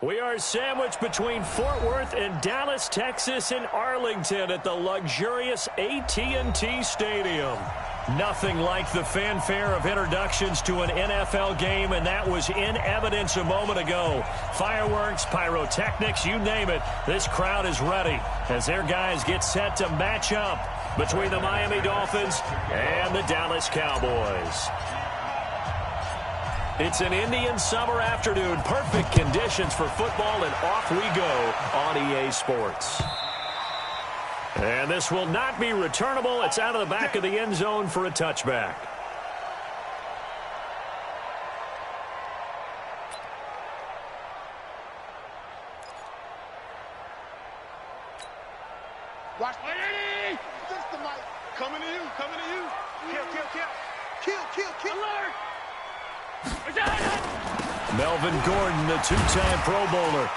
We are sandwiched between Fort Worth and Dallas, Texas, and Arlington at the luxurious AT&T Stadium. Nothing like the fanfare of introductions to an NFL game, and that was in evidence a moment ago. Fireworks, pyrotechnics, you name it. This crowd is ready as their guys get set to match up between the Miami Dolphins and the Dallas Cowboys. It's an Indian summer afternoon. Perfect conditions for football, and off we go on EA Sports. And this will not be returnable. It's out of the back of the end zone for a touchback. Watch. Just the mic. Coming to you. Coming to you. Kill, kill, kill. Kill, kill, kill. Alert. Melvin Gordon, the two-time Pro Bowler.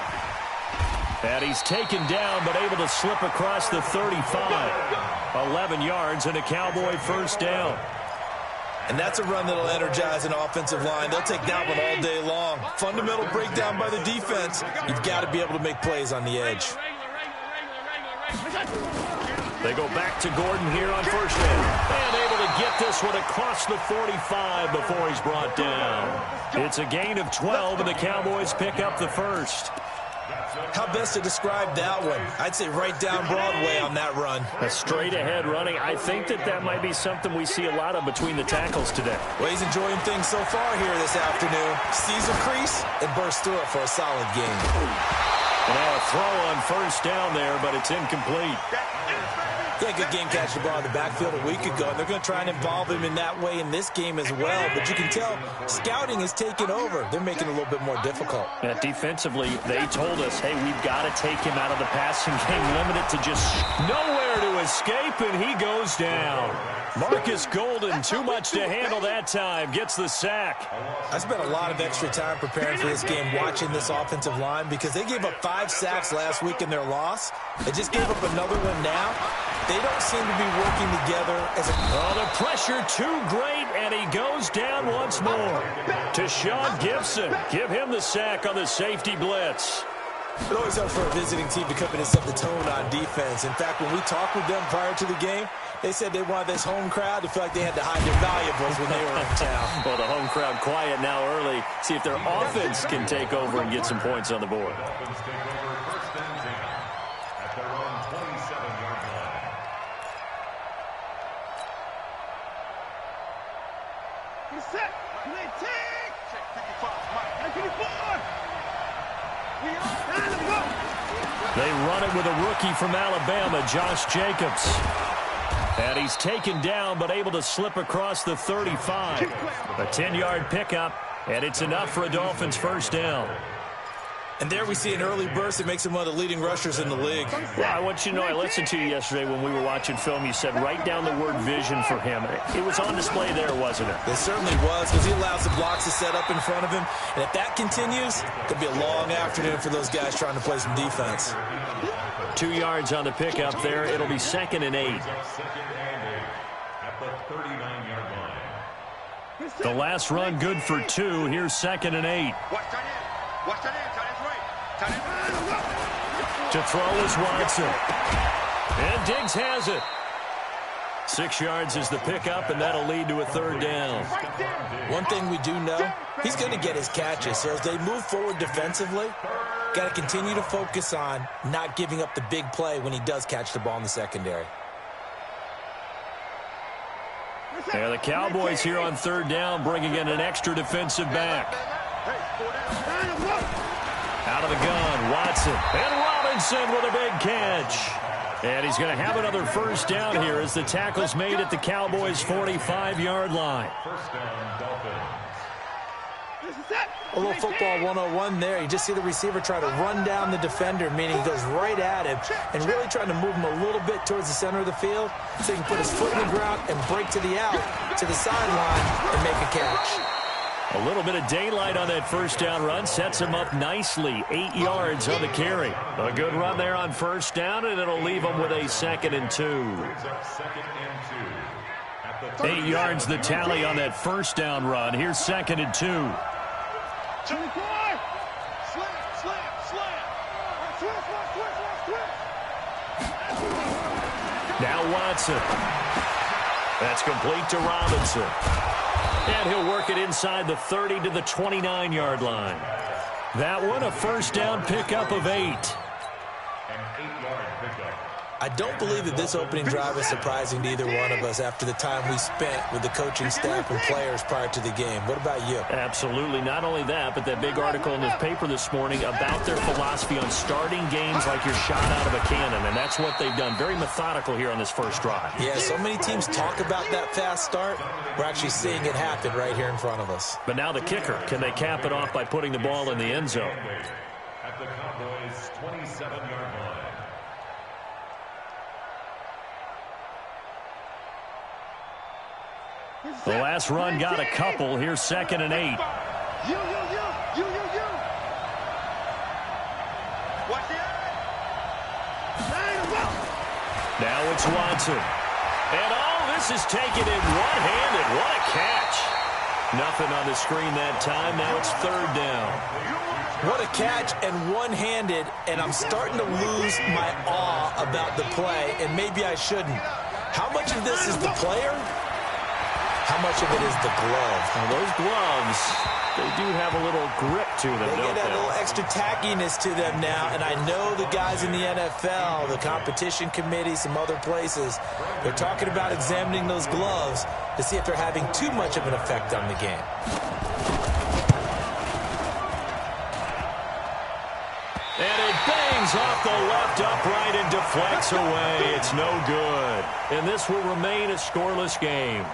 And he's taken down, but able to slip across the 35. 11 yards and a Cowboy first down. And that's a run that'll energize an offensive line. They'll take that one all day long. Fundamental breakdown by the defense. You've got to be able to make plays on the edge. They go back to Gordon here on first down. And able to get this one across the 45 before he's brought down. It's a gain of 12, and the Cowboys pick up the first. How best to describe that one? I'd say right down Broadway on that run. A straight-ahead running. I think that might be something we see a lot of between the tackles today. Well, he's enjoying things so far here this afternoon. Sees a crease and bursts through it for a solid gain. And now a throw on first down there, but it's incomplete. Yeah, good game catching the ball in the backfield a week ago, and they're going to try and involve him in that way in this game as well. But you can tell scouting is taking over. They're making it a little bit more difficult. Defensively, they told us, hey, we've got to take him out of the passing game, limit it to just nowhere to escape, and he goes down. Marcus Golden, too much to handle that time, gets the sack. I spent a lot of extra time preparing for this game, watching this offensive line, because they gave up 5 sacks last week in their loss. They just gave up another one now. They don't seem to be working together as a... Oh, the pressure too great, and he goes down once more. To Sean Gibson. Give him the sack on the safety blitz. It always helps for a visiting team to come in and set the tone on defense. In fact, when we talked with them prior to the game, they said they wanted this home crowd to feel like they had to hide their valuables when they were in town. Well, the home crowd quiet now early. See if their offense can take over and get some points on the board. They run it with a rookie from Alabama, Josh Jacobs. And he's taken down, but able to slip across the 35. A 10-yard pickup, and it's enough for a Dolphins first down. And there we see an early burst that makes him one of the leading rushers in the league. Well, I want you to know, I listened to you yesterday when we were watching film. You said write down the word vision for him. It was on display there, wasn't it? It certainly was, because he allows the blocks to set up in front of him. And if that continues, it'll be a long afternoon for those guys trying to play some defense. 2 yards on the pickup there. It'll be 2nd and 8. The last run good for 2. Here's 2nd and 8. To throw is Watson. And Diggs has it. 6 yards is the pickup, and that'll lead to a 3rd down. One thing we do know, he's going to get his catches. So as they move forward defensively, got to continue to focus on not giving up the big play when he does catch the ball in the secondary. Yeah, the Cowboys here on 3rd down, bringing in an extra defensive back. Out of the gun, Watson. And Robinson with a big catch. And he's going to have another first down here as the tackle's made at the Cowboys' 45-yard line. A little football 101 there. You just see the receiver try to run down the defender, meaning he goes right at him and really trying to move him a little bit towards the center of the field so he can put his foot in the ground and break to the out, to the sideline, and make a catch. A little bit of daylight on that first down run sets him up nicely. 8 yards on the carry. A good run there on first down, and it'll leave him with a 2nd and 2. 8 yards the tally on that first down run. Here's 2nd and 2. Now Watson. That's complete to Robinson. And he'll work it inside the 30 to the 29-yard line. That one a first down pickup of 8. I don't believe that this opening drive is surprising to either one of us after the time we spent with the coaching staff and players prior to the game. What about you? Absolutely. Not only that, but that big article in the paper this morning about their philosophy on starting games like you're shot out of a cannon, and that's what they've done. Very methodical here on this first drive. Yeah, so many teams talk about that fast start. We're actually seeing it happen right here in front of us. But now the kicker. Can they cap it off by putting the ball in the end zone? At the Cowboys' 27-yard line. The last run got a couple. Here's 2nd and 8. You. Watch it. Now it's Watson. And this is taken in one-handed. What a catch. Nothing on the screen that time. Now it's 3rd down. What a catch and one-handed, and I'm starting to lose my awe about the play, and maybe I shouldn't. How much of this is the player? How much of it is the glove? Well, those gloves, they do have a little grip to them, They don't get that they? little extra tackiness to them now, and I know the guys in the NFL, the competition committee, some other places, they're talking about examining those gloves to see if they're having too much of an effect on the game. And it bangs off the left upright and deflects away. It's no good. And this will remain a scoreless game.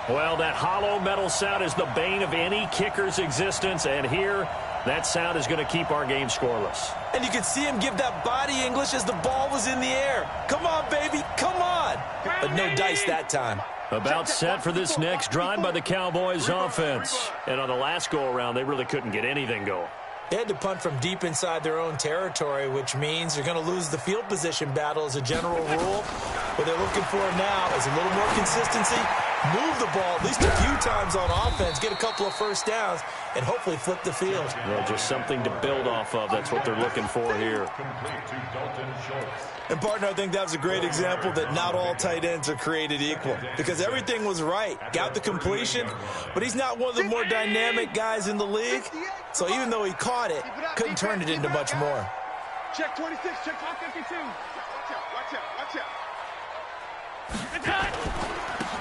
Well, that hollow metal sound is the bane of any kicker's existence, and here, that sound is going to keep our game scoreless. And you can see him give that body English as the ball was in the air. Come on, baby, come on. But no dice that time. About set for this next drive by the Cowboys offense. And on the last go-around, they really couldn't get anything going. They had to punt from deep inside their own territory, which means they're going to lose the field position battle as a general rule. What they're looking for now is a little more consistency, move the ball at least a few times on offense, get a couple of first downs, and hopefully flip the field. Well, just something to build off of. That's what they're looking for here. And, partner, I think that was a great example that not all tight ends are created equal because everything was right. Got the completion, but he's not one of the more dynamic guys in the league. So even though he caught it, couldn't turn it into much more. Check 26, check 552. Watch out.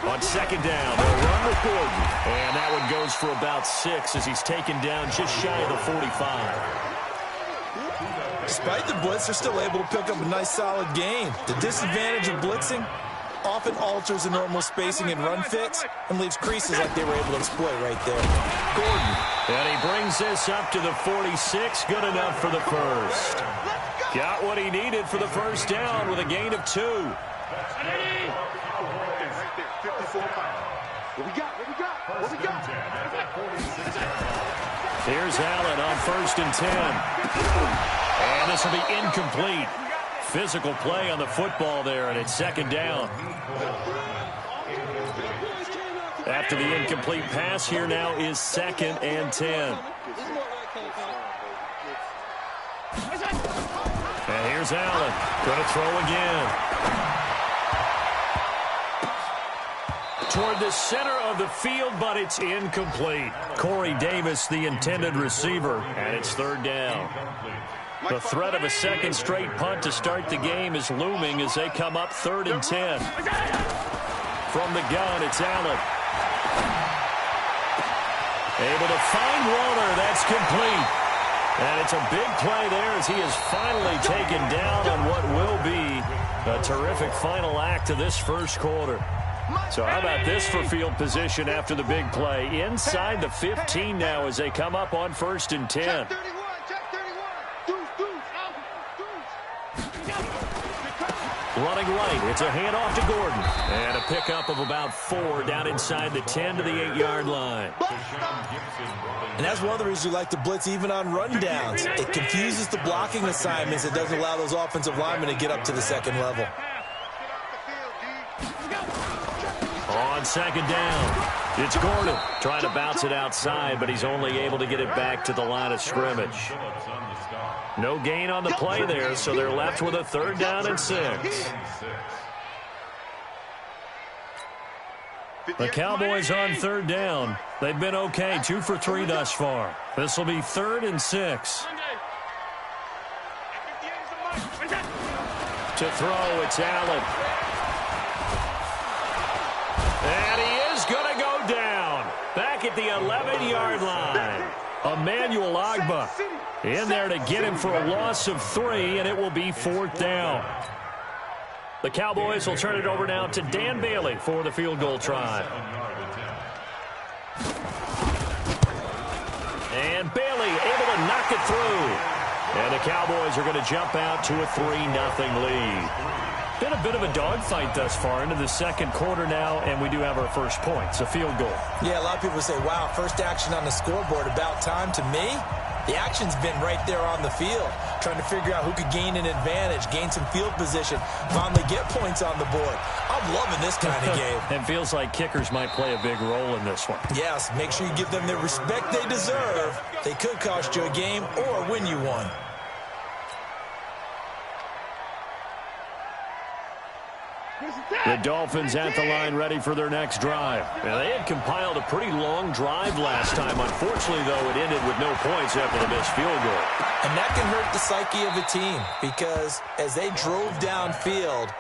On 2nd down, they'll run with Gordon. And that one goes for about 6 as he's taken down just shy of the 45. Despite the blitz, they're still able to pick up a nice, solid gain. The disadvantage of blitzing often alters the normal spacing and run fits and leaves creases like they were able to exploit right there. Gordon. And he brings this up to the 46. Good enough for the first. Got what he needed for the first down with a gain of 2. What we got? Here's Allen on 1st and 10. And this will be incomplete. Physical play on the football there, and it's 2nd down. After the incomplete pass, here now is 2nd and 10. And here's Allen. Going to throw again. Toward the center of the field, but it's incomplete. Corey Davis, the intended receiver, and it's 3rd down. The threat of a second straight punt to start the game is looming as they come up 3rd and 10. From the gun, it's Allen. Able to find Warner. That's complete. And it's a big play there as he is finally taken down on what will be a terrific final act of this first quarter. So how about this for field position after the big play? Inside the 15 now as they come up on 1st and 10. Running right, it's a handoff to Gordon. And a pickup of about 4 down inside the 10 to the 8-yard line. And that's one of the reasons we like to blitz even on rundowns. It confuses the blocking assignments. It doesn't allow those offensive linemen to get up to the second level. On 2nd down, it's Gordon trying to bounce it outside, but he's only able to get it back to the line of scrimmage. No gain on the play there, so they're left with a 3rd down and 6. The Cowboys on third down. They've been okay, 2 for 3 thus far. This will be 3rd and 6. To throw, it's Allen. And he is going to go down. Back at the 11-yard line. Emmanuel Ogbah in there to get him for a loss of 3, and it will be 4th down. The Cowboys will turn it over now to Dan Bailey for the field goal try. And Bailey able to knock it through. And the Cowboys are going to jump out to a 3-0 lead. Been a bit of a dogfight thus far into the second quarter now, and we do have our first points, a field goal. Yeah, a lot of people say, wow, first action on the scoreboard, about time. To me, the action's been right there on the field, trying to figure out who could gain an advantage, gain some field position, finally get points on the board. I'm loving this kind of game. It feels like kickers might play a big role in this one. Yes, make sure you give them the respect they deserve. They could cost you a game or win you one. The Dolphins at the line ready for their next drive. Now, they had compiled a pretty long drive last time. Unfortunately, though, it ended with no points after the missed field goal. And that can hurt the psyche of a team because as they drove downfield,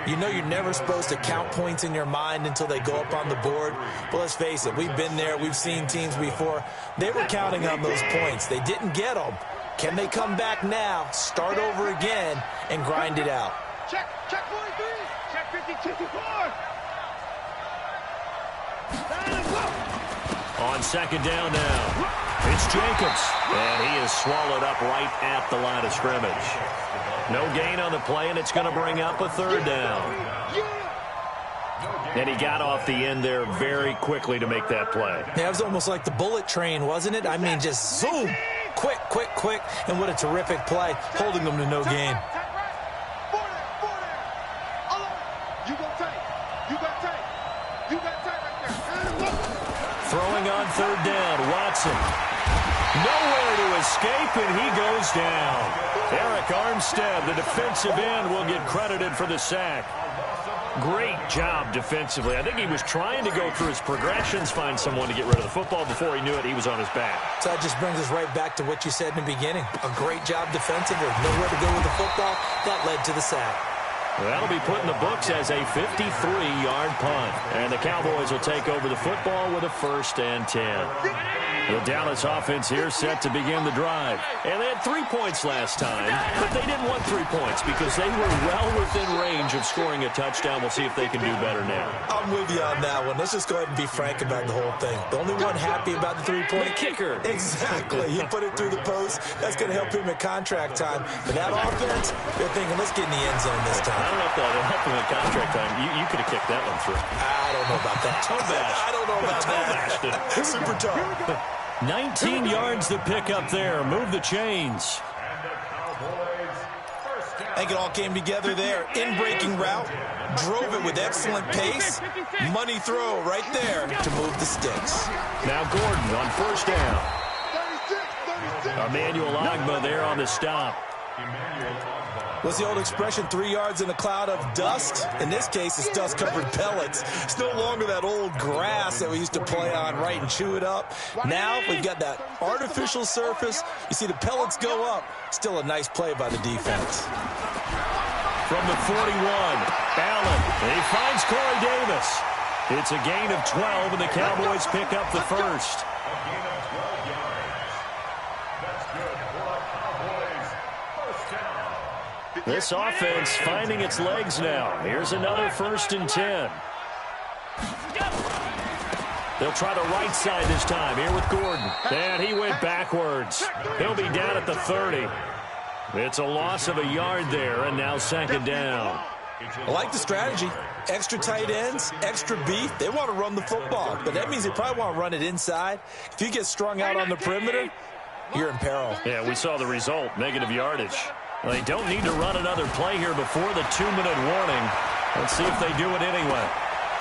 you know you're never supposed to count points in your mind until they go up on the board. But let's face it, we've been there. We've seen teams before. They were counting on those points. They didn't get them. Can they come back now, start over again, and grind it out? Check 43. Check 54. On second down now, it's Jacobs. And he is swallowed up right at the line of scrimmage. No gain on the play, and it's going to bring up a 3rd down. And he got off the end there very quickly to make that play. Yeah, it was almost like the bullet train, wasn't it? I mean, just zoom. Quick, quick, quick. And what a terrific play, holding them to no gain. Throwing on 3rd down, Watson. Nowhere to escape, and he goes down. Eric Armstead, the defensive end, will get credited for the sack. Great job defensively. I think he was trying to go through his progressions, find someone to get rid of the football. Before he knew it, he was on his back. So that just brings us right back to what you said in the beginning. A great job defensively. Nowhere to go with the football. That led to the sack. Well, that'll be put in the books as a 53-yard punt. And the Cowboys will take over the football with a 1st and 10. The Dallas offense here set to begin the drive. And they had 3 points last time, but they didn't want 3 points because they were well within range of scoring a touchdown. We'll see if they can do better now. I'm with you on that one. Let's just go ahead and be frank about the whole thing. The only one happy about the 3-point kicker. Exactly. He put it through the post. That's going to help him at contract time. But that offense, they're thinking, let's get in the end zone this time. I don't know if that'll help him at contract time. You could have kicked that one through. I don't know about that. I don't know about that. Super tough. 19 yards to pick up there. Move the chains. I think it all came together there. In-breaking route. Drove it with excellent pace. Money throw right there to move the sticks. Now Gordon on 1st down. Emmanuel Ogbah there on the stop. What's the old expression, 3 yards in a cloud of dust? In this case, it's dust-covered pellets. It's no longer that old grass that we used to play on, right, and chew it up. Now we've got that artificial surface. You see the pellets go up. Still a nice play by the defense. From the 41, Allen. He finds Corey Davis. It's a gain of 12, and the Cowboys pick up the 1st. This offense finding its legs now. Here's another 1st and 10. They'll try the right side this time. Here with Gordon. And he went backwards. He'll be down at the 30. It's a loss of a yard there, and now 2nd down. I like the strategy. Extra tight ends, extra beef. They want to run the football, but that means they probably want to run it inside. If you get strung out on the perimeter, you're in peril. Yeah, we saw the result, negative yardage. They don't need to run another play here before the 2-minute warning. Let's see if they do it anyway.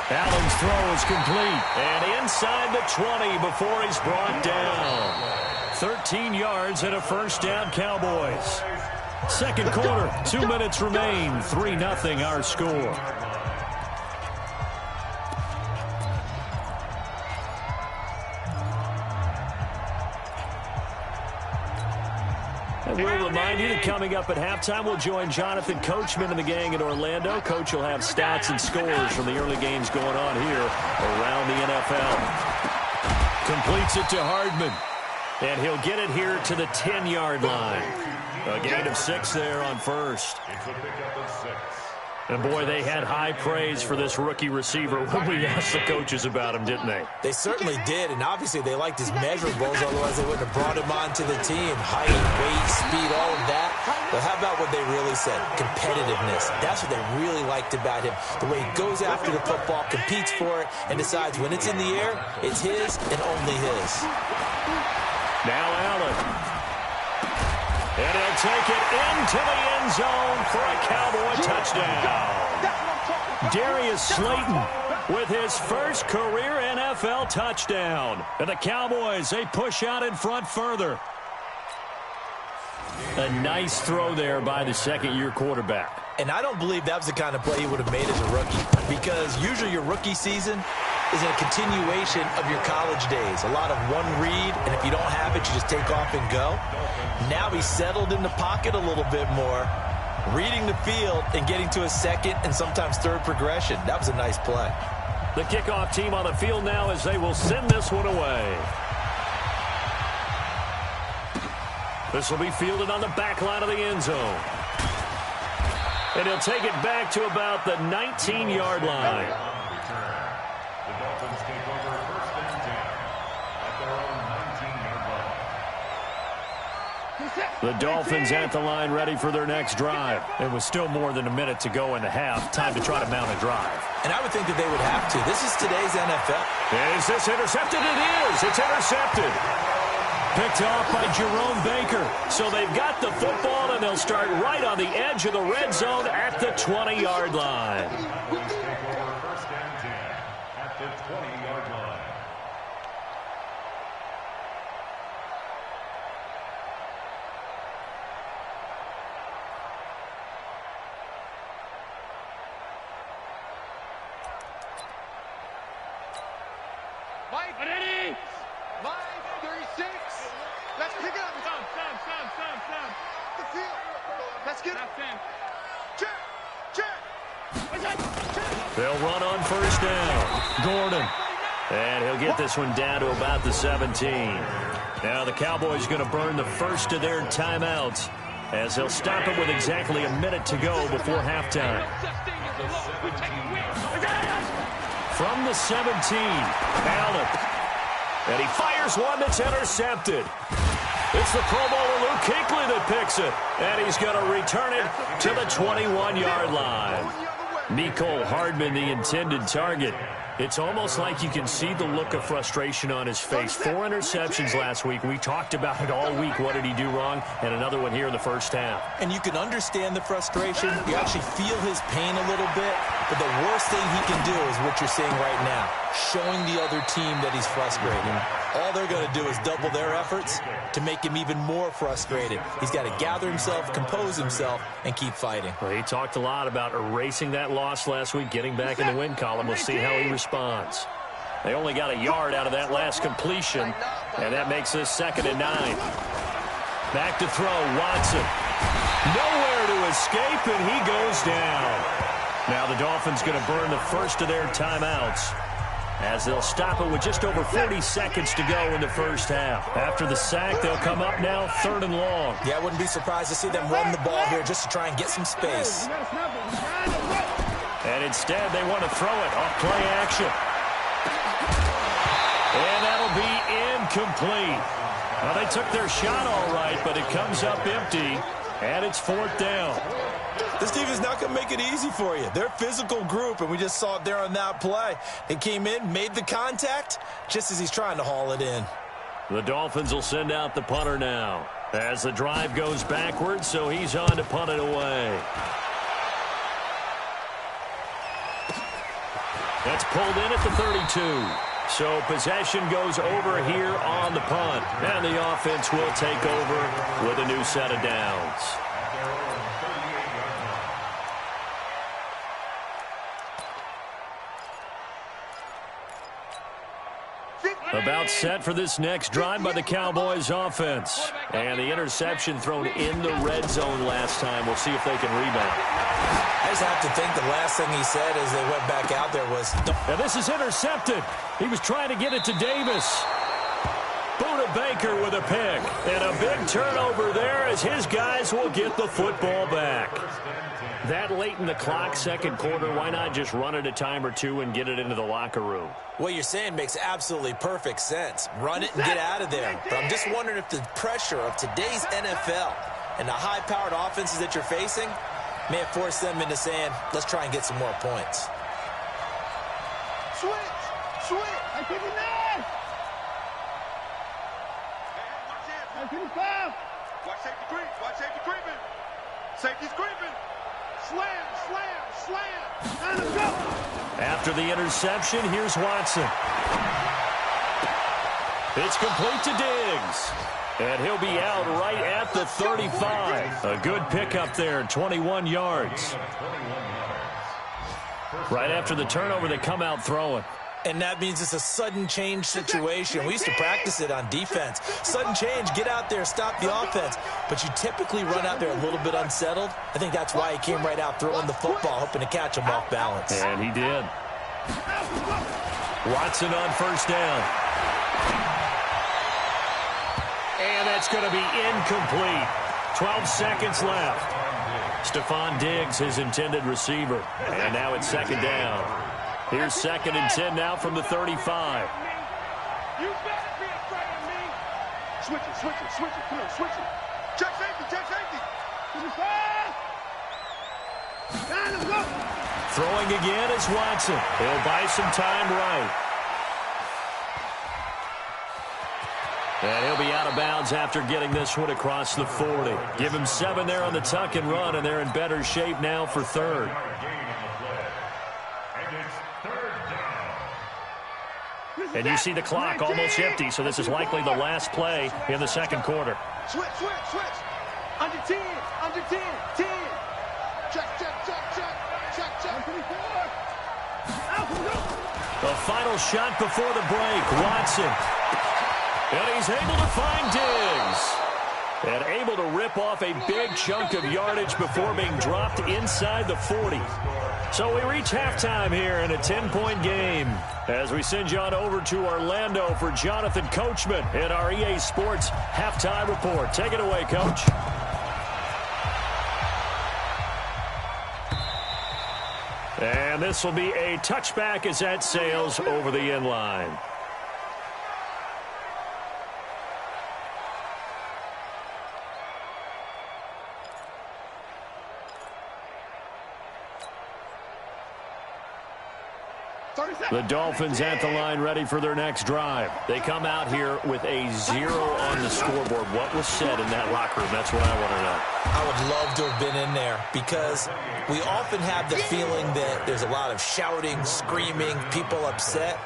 Allen's throw is complete. And inside the 20 before he's brought down. 13 yards and a 1st down, Cowboys. Second quarter, 2 minutes remain. 3-0 our score. We'll remind you that coming up at halftime, we'll join Jonathan Coachman and the gang in Orlando. Coach will have stats and scores from the early games going on here around the NFL. Completes it to Hardman. And he'll get it here to the 10-yard line. A gain of 6 there on first. It's a pickup of 6. And, boy, they had high praise for this rookie receiver when we asked the coaches about him, didn't they? They certainly did, and obviously they liked his measurables, otherwise they wouldn't have brought him onto the team. Height, weight, speed, all of that. But how about what they really said? Competitiveness. That's what they really liked about him. The way he goes after the football, competes for it, and decides when it's in the air, it's his and only his. Now Allen. And he'll take it into the end zone for a Cowboy touchdown. Darius Slayton with his first career NFL touchdown. And the Cowboys, they push out in front further. A nice throw there by the second-year quarterback. And I don't believe that was the kind of play he would have made as a rookie, because usually your rookie season is a continuation of your college days. A lot of one read, and if you don't have it, you just take off and go. Now he's settled in the pocket a little bit more, reading the field and getting to a second and sometimes third progression. That was a nice play. The kickoff team on the field now as they will send this one away. This will be fielded on the back line of the end zone. And he'll take it back to about the 19-yard line. The Dolphins take over first and 10 at their own 19-yard line. The Dolphins at the line ready for their next drive. It was still more than a minute to go in the half. Time to try to mount a drive. And I would think that they would have to. This is today's NFL. Is this intercepted? It is. It's intercepted. Picked off by Jerome Baker. So they've got the football, and they'll start right on the edge of the red zone at the 20-yard line. Dolphins take over first and 10 at the 20-yard line. Mike, ready? Mike, 36. Let's pick up. Stop. The field. Let's get it. Check. They'll run on first down. Gordon. And he'll get this one down to about the 17. Now the Cowboys going to burn the first of their timeouts as they'll stop it with exactly a minute to go before halftime. From the 17, Allen. And he fires one that's intercepted. It's the Pro Bowler Luke Kuechly that picks it. And he's going to return it to the 21-yard line. Mecole Hardman, the intended target. It's almost like you can see the look of frustration on his face. 4 interceptions last week. We talked about it all week. What did he do wrong? And another one here in the first half. And you can understand the frustration. You actually feel his pain a little bit. But the worst thing he can do is what you're seeing right now, showing the other team that he's frustrated. All they're going to do is double their efforts to make him even more frustrated. He's got to gather himself, compose himself, and keep fighting. Well, he talked a lot about erasing that loss last week, getting back in the win column. We'll see how he responds. They only got a yard out of that last completion, and that makes this 2nd and 9. Back to throw, Watson. Nowhere to escape, and he goes down. Now the Dolphins going to burn the first of their timeouts as they'll stop it with just over 40 seconds to go in the first half. After the sack, they'll come up now 3rd and long. Yeah, I wouldn't be surprised to see them run the ball here just to try and get some space. And instead, they want to throw it off play action. And that'll be incomplete. Well, they took their shot all right, but it comes up empty, and it's 4th down. This team is not going to make it easy for you. They're a physical group, and we just saw it there on that play. They came in, made the contact, just as he's trying to haul it in. The Dolphins will send out the punter now as the drive goes backwards, so he's on to punt it away. That's pulled in at the 32. So possession goes over here on the punt, and the offense will take over with a new set of downs. About set for this next drive by the Cowboys offense. And the interception thrown in the red zone last time. We'll see if they can rebound. I just have to think the last thing he said as they went back out there was... And this is intercepted. He was trying to get it to Davis. Buda Baker with a pick. And a big turnover there as his guys will get the football back. That late in the clock, second quarter, why not just run it a time or two and get it into the locker room? What you're saying makes absolutely perfect sense. Run it and get out of there. But I'm just wondering if the pressure of today's NFL and the high-powered offenses that you're facing may have forced them into saying, let's try and get some more points. Switch! I think it is! Watch safety creep. Watch safety creeping. Safety's creeping. Slam. And let's go. After the interception, here's Watson. It's complete to Diggs. And he'll be out right at the 35. A good pickup there, 21 yards. Right after the turnover, they come out throwing. And that means it's a sudden change situation. We used to practice it on defense. Sudden change, get out there, stop the offense. But you typically run out there a little bit unsettled. I think that's why he came right out throwing the football, hoping to catch him off balance. And he did. Watson on first down. And that's going to be incomplete. 12 seconds left. Stephon Diggs, his intended receiver. And now it's second down. Here's 2nd and 10 now from the 35. You better be afraid of me. Switch it. Come on, switch it. Check safety. Let's go. Throwing again is Watson. He'll buy some time right. And he'll be out of bounds after getting this one across the 40. Give him 7 there on the tuck and run, and they're in better shape now for third. And you see the clock almost empty, so this is likely the last play in the second quarter. Switch. Under 10. 10. Check. The final shot before the break, Watson. And he's able to find Diggs. And able to rip off a big chunk of yardage before being dropped inside the 40. So we reach halftime here in a 10-point game as we send you on over to Orlando for Jonathan Coachman in our EA Sports Halftime Report. Take it away, Coach. And this will be a touchback as that sails over the end line. The Dolphins at the line ready for their next drive. They come out here with a 0 on the scoreboard. What was said in that locker room? That's what I want to know. I would love to have been in there because we often have the feeling that there's a lot of shouting, screaming, people upset.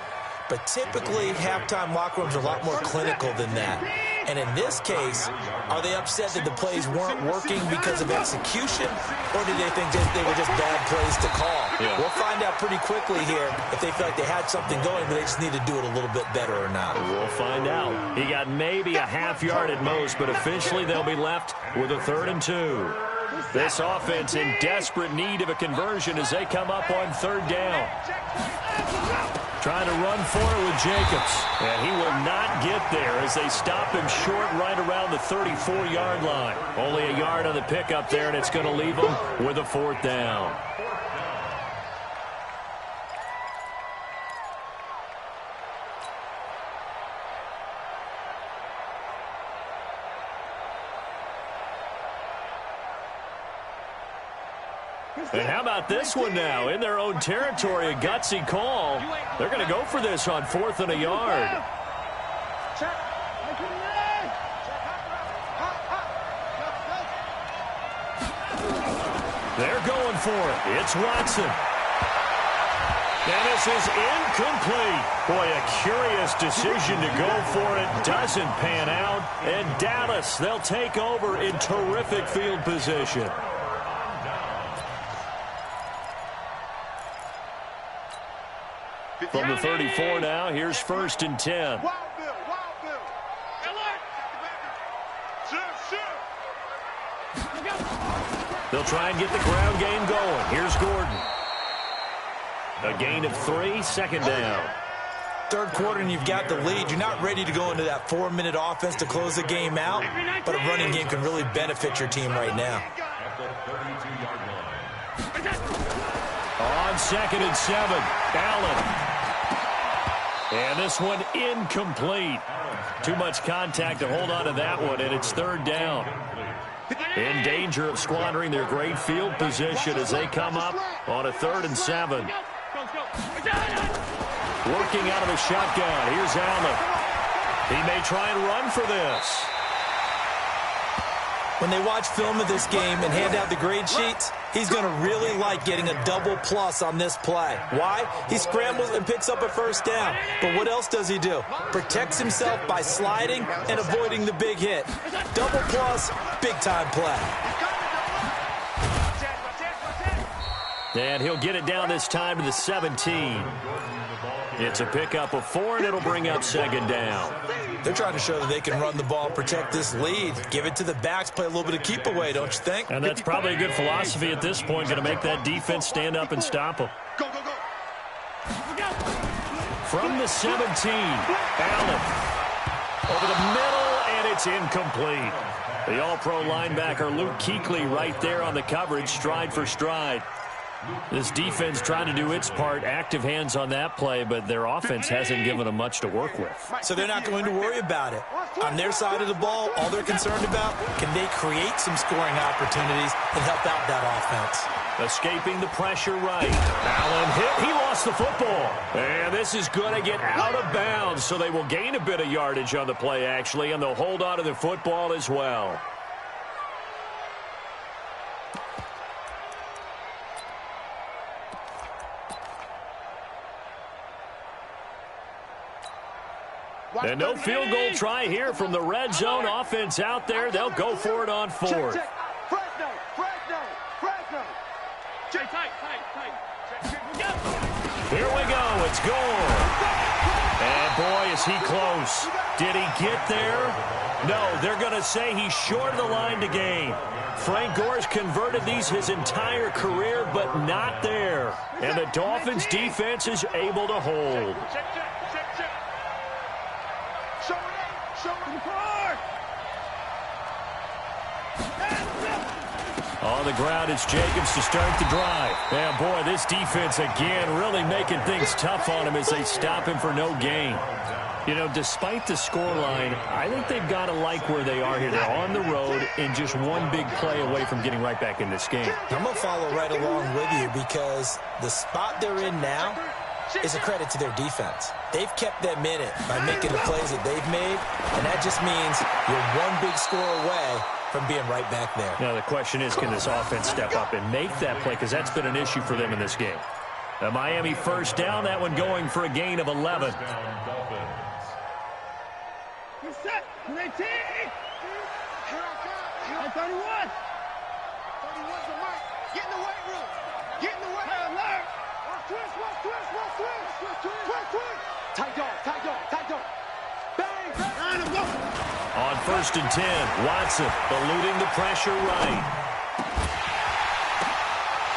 But typically, halftime locker rooms are a lot more clinical than that. And in this case, are they upset that the plays weren't working because of execution, or do they think that they were just bad plays to call? Yeah. We'll find out pretty quickly here if they feel like they had something going, but they just need to do it a little bit better or not. We'll find out. He got maybe a half yard at most, but officially they'll be left with a 3rd and 2. This offense in desperate need of a conversion as they come up on 3rd down. Trying to run for it with Jacobs. And he will not get there as they stop him short right around the 34-yard line. Only a yard on the pickup there, and it's going to leave him with a 4th down. And how about this one now? In their own territory, a gutsy call. They're going to go for this on 4th and a yard. They're going for it. It's Watson. And this is incomplete. Boy, a curious decision to go for it. Doesn't pan out. And Dallas, they'll take over in terrific field position. From the 34 now, here's 1st and 10. Wild Bill, Wild Bill. They'll try and get the ground game going. Here's Gordon. A gain of 3, 2nd down. Third quarter and you've got the lead. You're not ready to go into that 4-minute offense to close the game out, but a running game can really benefit your team right now. At the 32-yard line. On 2nd and 7, Allen. And this one incomplete. Too much contact to hold on to that one, and it's 3rd down. In danger of squandering their great field position as they come up on a 3rd and 7. Working out of the shotgun. Here's Allen. He may try and run for this. When they watch film of this game and hand out the grade sheets, he's going to really like getting a double plus on this play. Why? He scrambles and picks up a 1st down. But what else does he do? Protects himself by sliding and avoiding the big hit. Double plus, big-time play. And he'll get it down this time to the 17. It's a pickup of 4, and it'll bring up 2nd down. They're trying to show that they can run the ball, protect this lead. Give it to the backs, play a little bit of keep away, don't you think? And that's probably a good philosophy at this point, going to make that defense stand up and stop them. Go, go, go. From the 17, Allen. Over the middle, and it's incomplete. The all-pro linebacker Luke Kuechly right there on the coverage, stride for stride. This defense trying to do its part, active hands on that play, but their offense hasn't given them much to work with. So they're not going to worry about it. On their side of the ball, all they're concerned about, can they create some scoring opportunities and help out that offense? Escaping the pressure right. Allen hit. He lost the football. And this is going to get out of bounds, so they will gain a bit of yardage on the play, actually, and they'll hold on to the football as well. And no field goal try here from the red zone offense out there. They'll go for it on 4th. Fresno, Fresno, Fresno. Tight. Here we go. It's gone. And boy, is he close. Did he get there? No, they're going to say he's short of the line to gain. Frank Gore's converted these his entire career, but not there. And the Dolphins defense is able to hold. On the ground, it's Jacobs to start the drive. And boy, this defense again really making things tough on him as they stop him for no gain. You know, despite the scoreline, I think they've got to like where they are here. They're on the road and just one big play away from getting right back in this game. I'm going to follow right along with you because the spot they're in now is a credit to their defense. They've kept them in it by making the plays that they've made, and that just means you're one big score away from being right back there. Now the question is, can this offense step up and make that play? Because that's been an issue for them in this game. A Miami 1st down, that one going for a gain of 11. Good set. 19. 31. 31's the mark. Get in the weight room. Get in the weight room. Alert. Twist. Tight dog. Bang. Line him, go. On 1st and 10, Watson eluding the pressure right.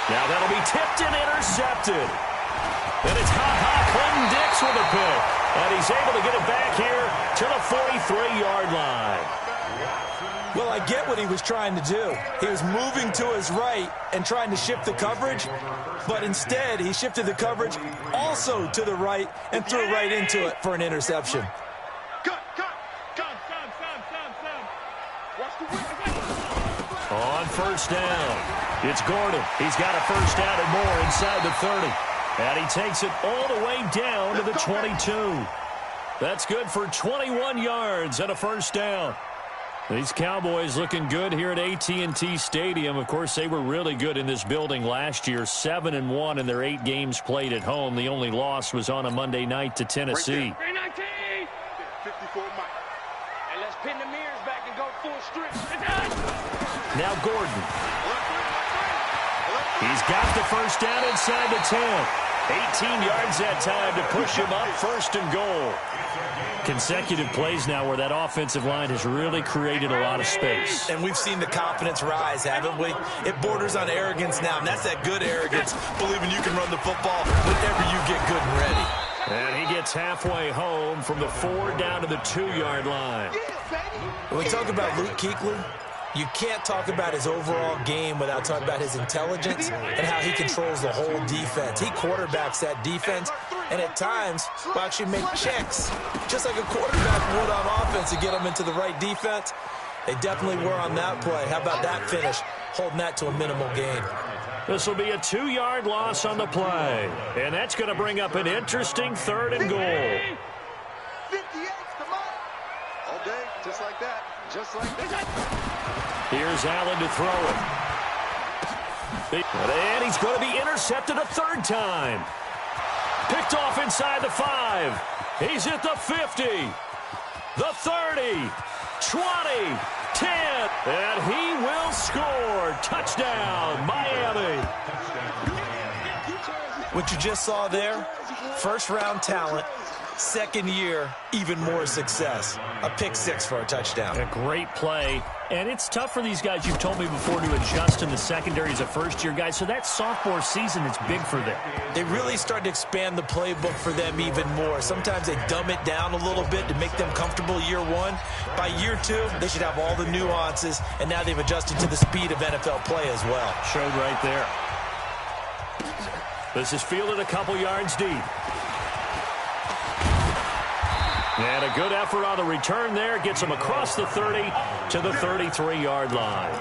Now that'll be tipped and intercepted. And it's Clinton Dix with a pick. And he's able to get it back here to the 43-yard line. Well, I get what he was trying to do. He was moving to his right and trying to shift the coverage, but instead he shifted the coverage also to the right and threw right into it for an interception. On 1st down, it's Gordon. He's got a 1st down and more inside the 30. And he takes it all the way down to the 22. That's good for 21 yards and a 1st down. These Cowboys looking good here at AT&T Stadium. Of course, they were really good in this building last year, 7-1 in their 8 games played at home. The only loss was on a Monday night to Tennessee. 54 Mike. And let's pin the mirrors back and go full strip. Now Gordon. He's got the 1st down inside the 10. 18 yards that time to push him up, 1st and goal. Consecutive plays now where that offensive line has really created a lot of space. And we've seen the confidence rise, haven't we? It borders on arrogance now, and that's that good arrogance, believing you can run the football whenever you get good and ready. And he gets halfway home from the 4 down to the 2-yard line. When we talk about Luke Kuechly, you can't talk about his overall game without talking about his intelligence and how he controls the whole defense. He quarterbacks that defense, and at times will actually make checks, just like a quarterback would on offense to get them into the right defense. They definitely were on that play. How about that finish, holding that to a minimal gain? This will be a 2-yard loss on the play, and that's going to bring up an interesting 3rd and goal. 58, come on. All day, just like that. Just like that. Here's Allen to throw it. And he's going to be intercepted a 3rd time. Picked off inside the 5. He's at the 50. The 30. 20. 10. And he will score. Touchdown, Miami. What you just saw there, 1st-round talent. 2nd year, even more success. A pick 6 for a touchdown. A great play. And it's tough for these guys, you've told me before, to adjust in the secondary as a first-year guy. So that sophomore season is big for them. They really start to expand the playbook for them even more. Sometimes they dumb it down a little bit to make them comfortable year 1. By year 2, they should have all the nuances, and now they've adjusted to the speed of NFL play as well. Showed right there. This is fielded a couple yards deep. And a good effort on the return there. Gets him across the 30 to the 33-yard line.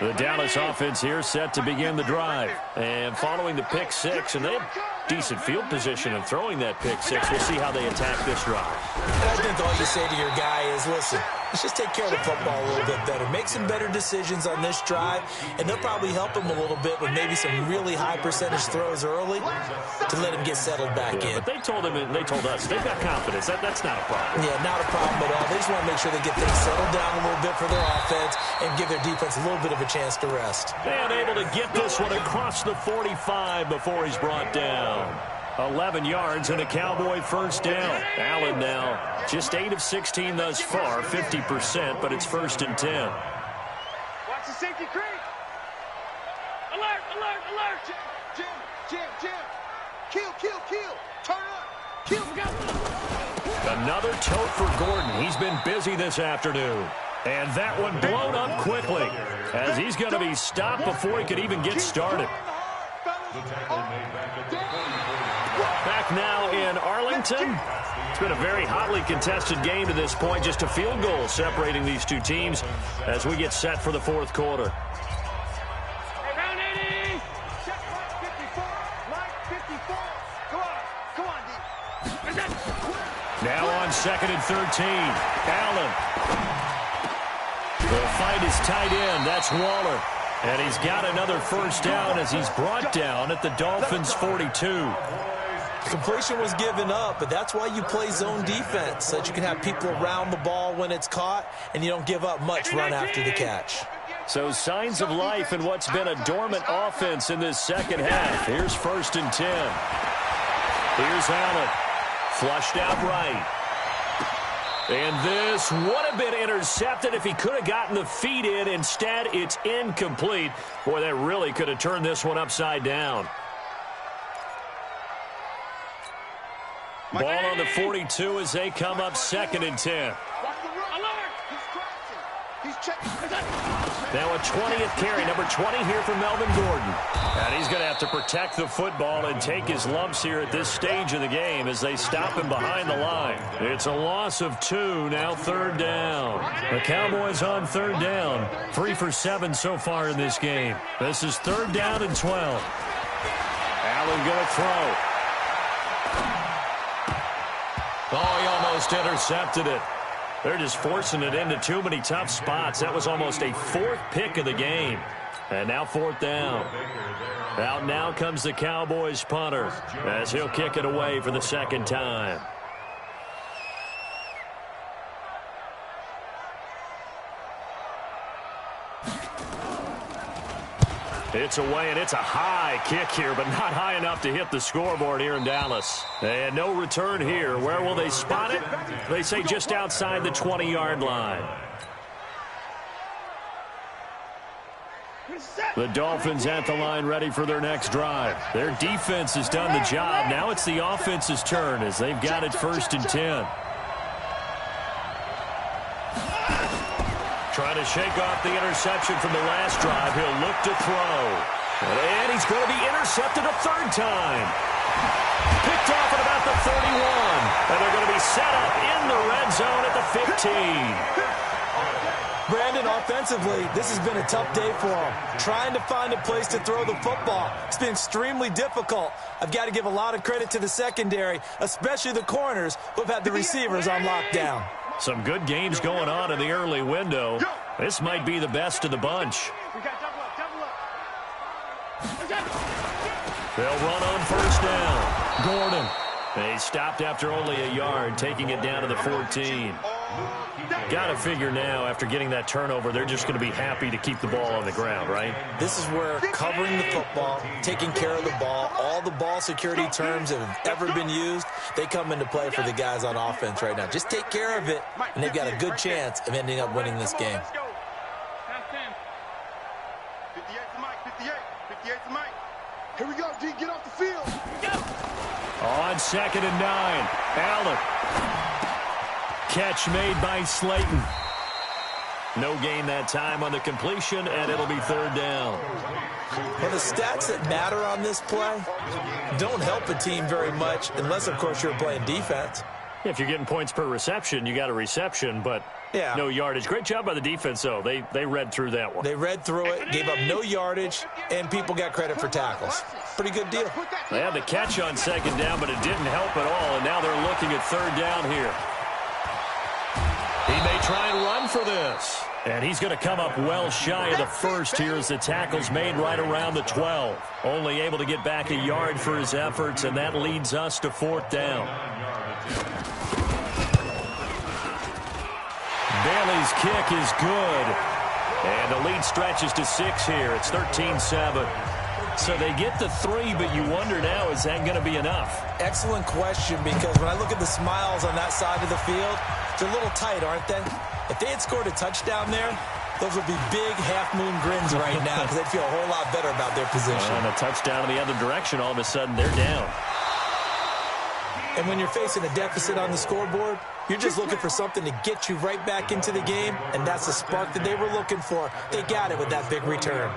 The Dallas offense here set to begin the drive. And following the pick 6, and they have decent field position of throwing that pick 6. We'll see how they attack this drive. I think all you say to your guy is, listen, let's just take care of the football a little bit better. Make some better decisions on this drive, and they'll probably help him a little bit with maybe some really high percentage throws early to let him get settled back in. But they told him, and they told us, they've got confidence. That's not a problem. Yeah, not a problem at all. They just want to make sure they get things settled down a little bit for their offense and give their defense a little bit of a chance to rest. And able to get this one across the 45 before he's brought down. 11 yards and a Cowboy 1st down. Allen now just 8 of 16 thus far, 50%, but it's 1st and 10. Watch the safety creep. Alert, alert, alert. Jim. Kill. Turn up. Kill. Another tote for Gordon. He's been busy this afternoon. And that one blown up quickly as he's going to be stopped before he could even get started. Back now in Arlington. It's been a very hotly contested game to this point. Just a field goal separating these two teams as we get set for the 4th quarter. Round 80. Check Mike 54. Mike 54. Come on, D. Now on 2nd and 13. Allen. The fight is tight end. That's Waller. And he's got another 1st down as he's brought down at the Dolphins' 42. Completion was given up, but that's why you play zone defense, so that you can have people around the ball when it's caught, and you don't give up much run after the catch. So signs of life in what's been a dormant offense in this 2nd half. Here's 1st and 10. Here's Allen. Flushed out right. And this would have been intercepted if he could have gotten the feet in. Instead, it's incomplete. Boy, that really could have turned this one upside down. Ball on the 42 as they come up 2nd and 10. Now a 20th carry, number 20 here for Melvin Gordon. And he's going to have to protect the football and take his lumps here at this stage of the game as they stop him behind the line. It's a loss of 2, now 3rd down. The Cowboys on 3rd down, 3 for 7 so far in this game. This is 3rd down and 12. Allen going to throw. Oh, he almost intercepted it. They're just forcing it into too many tough spots. That was almost a 4th pick of the game. And now 4th down. Out now comes the Cowboys punter as he'll kick it away for the 2nd time. It's away, and it's a high kick here, but not high enough to hit the scoreboard here in Dallas. And no return here. Where will they spot it? They say just outside the 20-yard line. The Dolphins at the line, ready for their next drive. Their defense has done the job. Now it's the offense's turn as they've got it 1st and 10. Trying to shake off the interception from the last drive. He'll look to throw. And he's going to be intercepted a 3rd time. Picked off at about the 31. And they're going to be set up in the red zone at the 15. Brandon, offensively, this has been a tough day for him. Trying to find a place to throw the football. It's been extremely difficult. I've got to give a lot of credit to the secondary, especially the corners who have had the receivers on lockdown. Some good games going on in the early window. This might be the best of the bunch. They'll run on 1st down. Gordon. They stopped after only a yard, taking it down to the 14. Got to figure now, after getting that turnover, they're just going to be happy to keep the ball on the ground, right? This is where covering the football, taking care of the ball, all the ball security terms that have ever been used, they come into play for the guys on offense right now. Just take care of it, and they've got a good chance of ending up winning this game. 58 to Mike, 58 to Mike. Here we go, D, get off the field. On 2nd and 9, Allen. Catch made by Slayton. No gain that time on the completion, and it'll be 3rd down. Well, the stats that matter on this play don't help a team very much unless, of course, you're playing defense. If you're getting points per reception, you got a reception, but no yardage. Great job by the defense, though. They read through that one. They read through it, gave up no yardage, and people got credit for tackles. Pretty good deal. They had the catch on 2nd down, but it didn't help at all, and now they're looking at 3rd down here. He may try and run for this. And he's going to come up well shy of the 1st here as the tackle's made right around the 12. Only able to get back a yard for his efforts, and that leads us to 4th down. Bailey's kick is good. And the lead stretches to 6 here. It's 13-7. So they get the 3, but you wonder now, is that going to be enough? Excellent question, because when I look at the smiles on that side of the field, they're a little tight, aren't they? If they had scored a touchdown there, those would be big half-moon grins right now because they'd feel a whole lot better about their position. And a touchdown in the other direction, all of a sudden they're down. And when you're facing a deficit on the scoreboard, you're just looking for something to get you right back into the game, and that's the spark that they were looking for. They got it with that big return.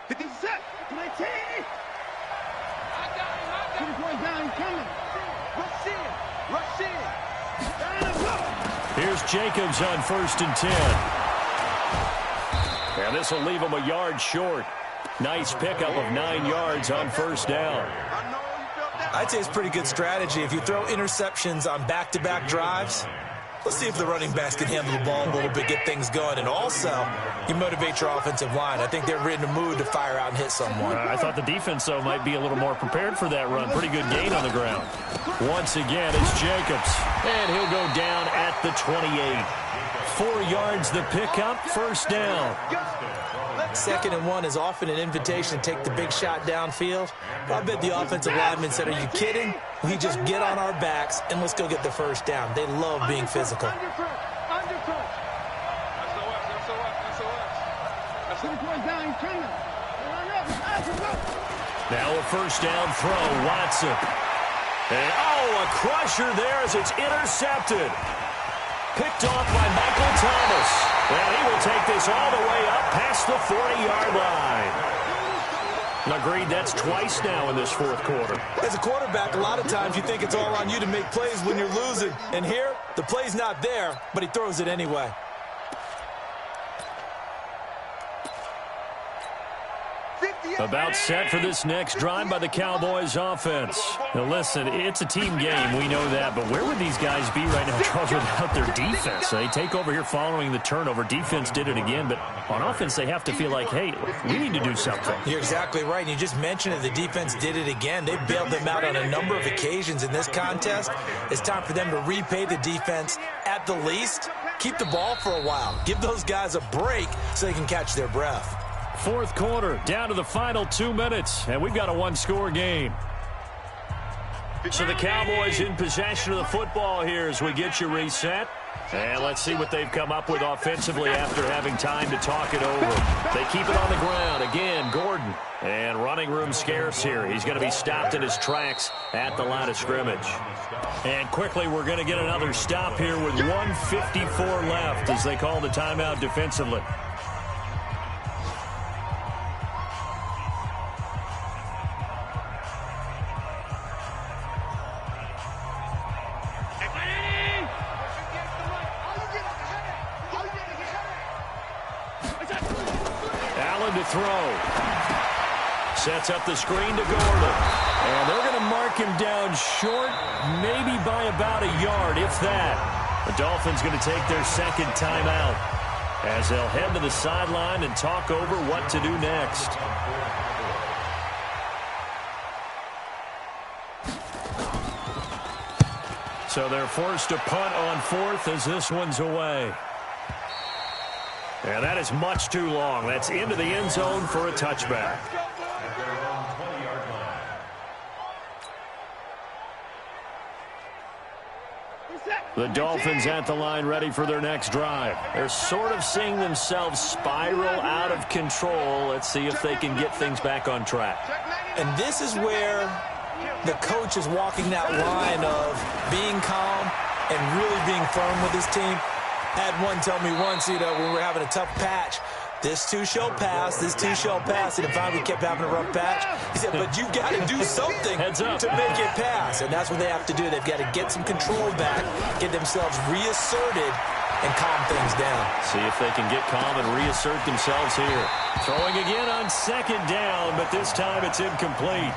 50 set, 19. 2 points down, coming. Rush in. Here's Jacobs on 1st and 10. And this will leave him a yard short. Nice pickup of 9 yards on 1st down. I'd say it's pretty good strategy. If you throw interceptions on back-to-back drives, let's see if the running backs can handle the ball a little bit, get things going. And also, you motivate your offensive line. I think they're in the mood to fire out and hit someone. I thought the defense, though, might be a little more prepared for that run. Pretty good gain on the ground. Once again, it's Jacobs. And he'll go down at the 28. 4 yards the pickup, 1st down. 2nd and 1 is often an invitation to take the big shot downfield. I bet the offensive lineman said, are you kidding? We just get on our backs and let's go get the 1st down. They love being physical. Now a 1st down throw, Watson. And a crusher there as it's intercepted. Picked off by Michael Thomas. And he will take this all the way up past the 40-yard line. Agreed, that's twice now in this 4th quarter. As a quarterback, a lot of times you think it's all on you to make plays when you're losing. And here, the play's not there, but he throws it anyway. About set for this next drive by the Cowboys offense. Now listen, it's a team game, we know that, but where would these guys be right now, Charles, without their defense? They take over here following the turnover. Defense did it again, but on offense they have to feel like, hey, we need to do something. You're exactly right, and you just mentioned it. The defense did it again. They bailed them out on a number of occasions in this contest. It's time for them to repay the defense at the least. Keep the ball for a while. Give those guys a break so they can catch their breath. Fourth quarter, down to the final 2 minutes, and we've got a one-score game. So the Cowboys in possession of the football here as we get you reset. And let's see what they've come up with offensively after having time to talk it over. They keep it on the ground. Again, Gordon. And running room scarce here. He's going to be stopped in his tracks at the line of scrimmage. And quickly, we're going to get another stop here with 1:54 left as they call the timeout defensively. Throw. Sets up the screen to Gordon. And they're going to mark him down short, maybe by about a yard, if that. The Dolphins going to take their second timeout as they'll head to the sideline and talk over what to do next. So they're forced to punt on fourth as this one's away. And that is much too long. That's into the end zone for a touchback. The Dolphins at the line ready for their next drive. They're sort of seeing themselves spiral out of control. Let's see if they can get things back on track. And this is where the coach is walking that line of being calm and really being firm with his team. Had one tell me once, when we were having a tough patch, this too shall pass, this too shall pass. And if we kept having a rough patch, he said, but you've got to do something to make it pass. And that's what they have to do. They've got to get some control back, get themselves reasserted, and calm things down. See if they can get calm and reassert themselves here. Throwing again on second down, but this time it's incomplete.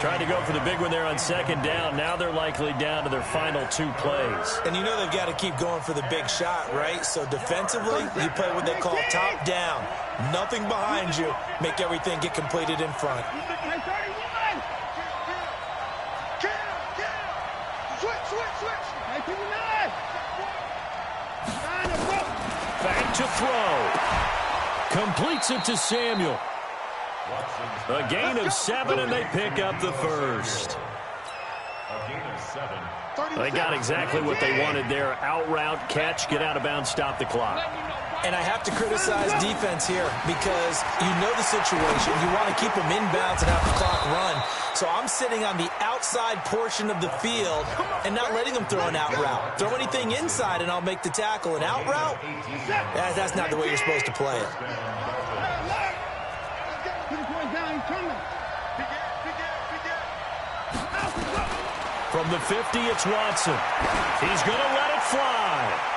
Tried to go for the big one there on second down. Now they're likely down to their final 2 plays. And you know they've got to keep going for the big shot, right? So defensively, you play what they call top down. Nothing behind you. Make everything get completed in front. Back to throw. Completes it to Samuel. A gain of 7, and they pick up the first. A gain of 7. They got exactly what they wanted there. Out route, catch, get out of bounds, stop the clock. And I have to criticize defense here because you know the situation. You want to keep them inbounds and have the clock run. So I'm sitting on the outside portion of the field and not letting them throw an out route. Throw anything inside and I'll make the tackle. An out route? That's not the way you're supposed to play it. From the 50, it's Watson. He's going to let it fly.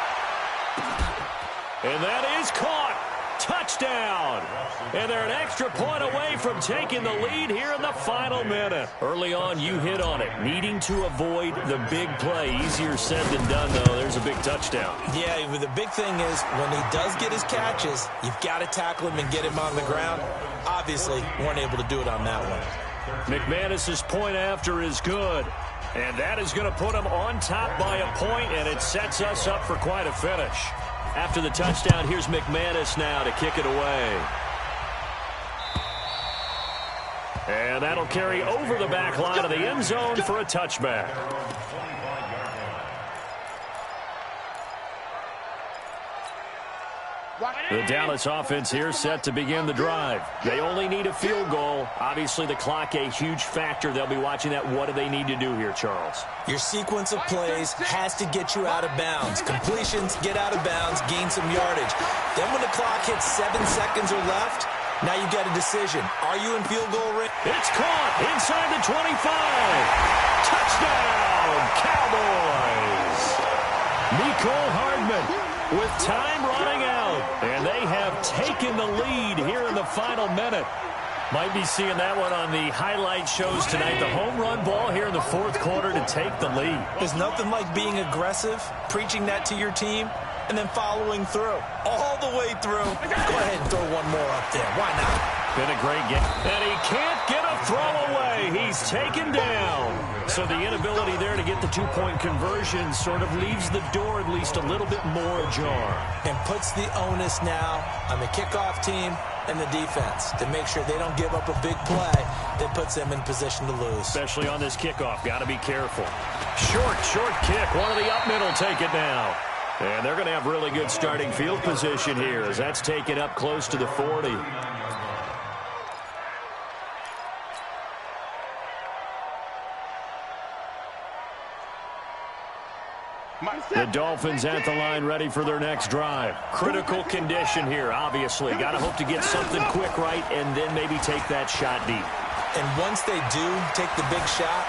And that is caught. Touchdown. And they're an extra point away from taking the lead here in the final minute. Early on, you hit on it. Needing to avoid the big play. Easier said than done, though. There's a big touchdown. Yeah, the big thing is when he does get his catches, you've got to tackle him and get him on the ground. Obviously, weren't able to do it on that one. McManus's point after is good. And that is going to put him on top by a point, and it sets us up for quite a finish. After the touchdown, here's McManus now to kick it away. And that'll carry over the back line of the end zone for a touchback. The Dallas offense here set to begin the drive. They only need a field goal. Obviously, the clock a huge factor. They'll be watching that. What do they need to do here, Charles? Your sequence of plays has to get you out of bounds. Completions, get out of bounds, gain some yardage. Then when the clock hits 7 seconds or left, now you've got a decision. Are you in field goal range? It's caught inside the 25. Touchdown, Cowboys. Nicole Hardman with time running out. And they have taken the lead here in the final minute. Might be seeing that one on the highlight shows tonight. The home run ball here in the fourth quarter to take the lead. There's nothing like being aggressive, preaching that to your team, and then following through. All the way through. Go ahead and throw one more up there. Why not? Been a great game. And he can't get a throw away. He's taken down. So the inability there to get the two-point conversion sort of leaves the door at least a little bit more ajar. And puts the onus now on the kickoff team and the defense to make sure they don't give up a big play that puts them in position to lose. Especially on this kickoff. Got to be careful. Short kick. One of the up middle take it now. And they're going to have really good starting field position here as that's taken up close to the 40. The Dolphins at the line ready for their next drive. Critical condition here, obviously. Got to hope to get something quick right and then maybe take that shot deep. And once they do take the big shot,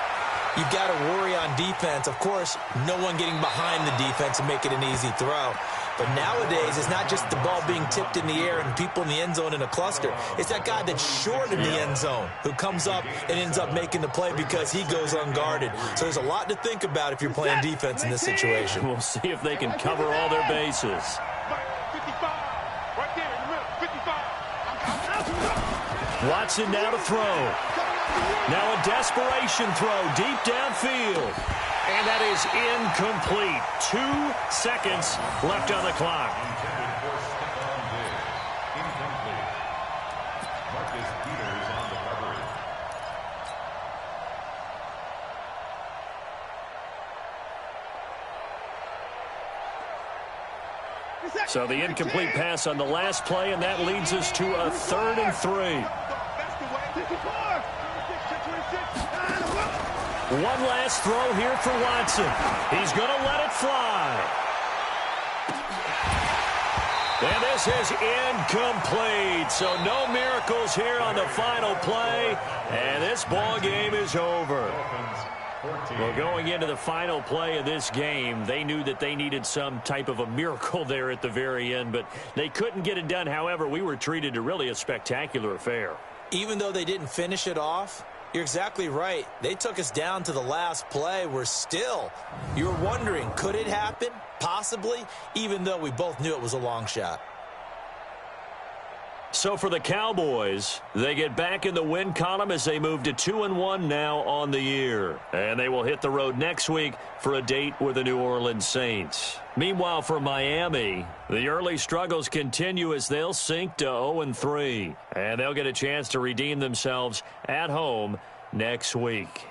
you've got to worry on defense. Of course, no one getting behind the defense and make it an easy throw. But nowadays, it's not just the ball being tipped in the air and people in the end zone in a cluster. It's that guy that's short in the end zone who comes up and ends up making the play because he goes unguarded. So there's a lot to think about if you're playing defense in this situation. We'll see if they can cover all their bases. 55. Right there in the middle. 55. Watson now to throw. Now a desperation throw deep downfield. And that is incomplete. 2 seconds left on the clock. So the incomplete pass on the last play, and that leads us to a 3rd and 3. One last throw here for Watson. He's going to let it fly. And this is incomplete. So no miracles here on the final play. And this ball game is over. Well, going into the final play of this game, they knew that they needed some type of a miracle there at the very end, but they couldn't get it done. However, we were treated to really a spectacular affair. Even though they didn't finish it off, you're exactly right. They took us down to the last play. You're wondering, could it happen? Possibly, even though we both knew it was a long shot. So for the Cowboys, they get back in the win column as they move to 2-1 now on the year. And they will hit the road next week for a date with the New Orleans Saints. Meanwhile, for Miami, the early struggles continue as they'll sink to 0-3. And they'll get a chance to redeem themselves at home next week.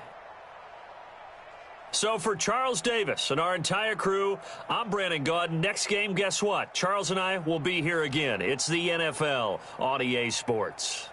So for Charles Davis and our entire crew, I'm Brandon Gaudin. Next game, guess what? Charles and I will be here again. It's the NFL on EA Sports.